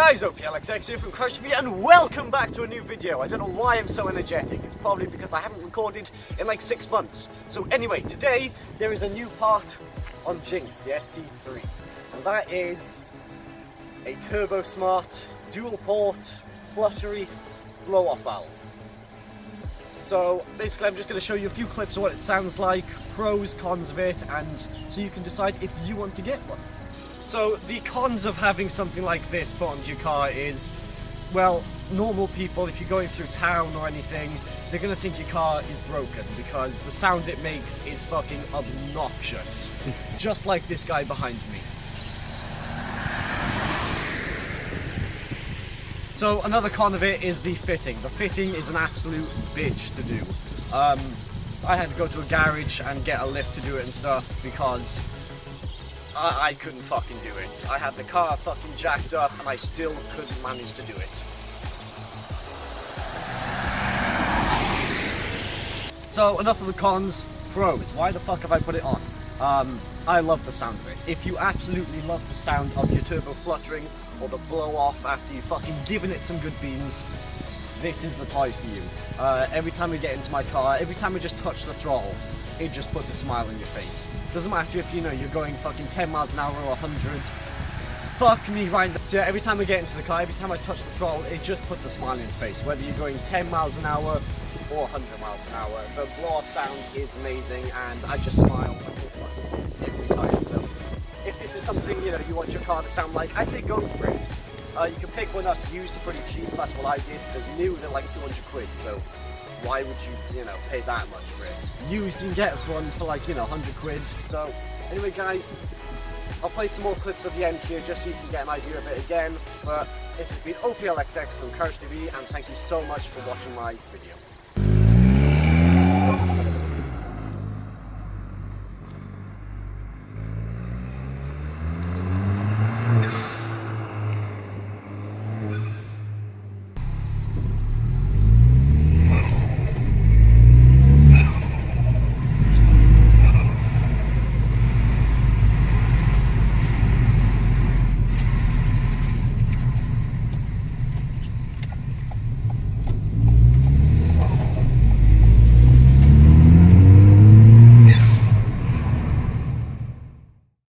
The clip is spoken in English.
guys, OPLXX here from Driveby and welcome back to a new video. I don't know why I'm so energetic. It's probably because I haven't recorded in like 6 months. So anyway, today there is a new part on Jinx, the ST3. And that is a Turbosmart, dual port, fluttery blow-off valve. So basically I'm just going to show you a few clips of what it sounds like, pros, cons of it, and so you can decide if you want to get one. So the cons of having something like this put onto your car is, well, normal people, if you're going through town or anything, they're going to think your car is broken because the sound it makes is fucking obnoxious. Just like this guy behind me. So another con of it is the fitting. The fitting is an absolute bitch to do. I had to go to a garage and get a lift to do it and stuff because I couldn't fucking do it. I had the car fucking jacked up and I still couldn't manage to do it. So enough of the cons, pros. Why the fuck have I put it on? I love the sound of it. If you absolutely love the sound of your turbo fluttering or the blow off after you've fucking given it some good beans, this is the toy for you. Every time we get into my car, every time we just touch the throttle, it just puts a smile on your face. Doesn't matter if you're going fucking 10 miles an hour or 100. Fuck me right now. So yeah, every time we get into the car, every time I touch the throttle, it just puts a smile on your face. Whether you're going 10 miles an hour or 100 miles an hour. The blow-off sound is amazing and I just smile every time. So if this is something you want your car to sound like, I'd say go for it. You can pick one up used pretty cheap, that's what I did. There's new, they're like 200 quid, so why would you, pay that much for it? Used, you can get one for like, 100 quid. So, anyway guys, I'll play some more clips at the end here just so you can get an idea of it again. But this has been OPLXX from Driveby and thank you so much for watching my video.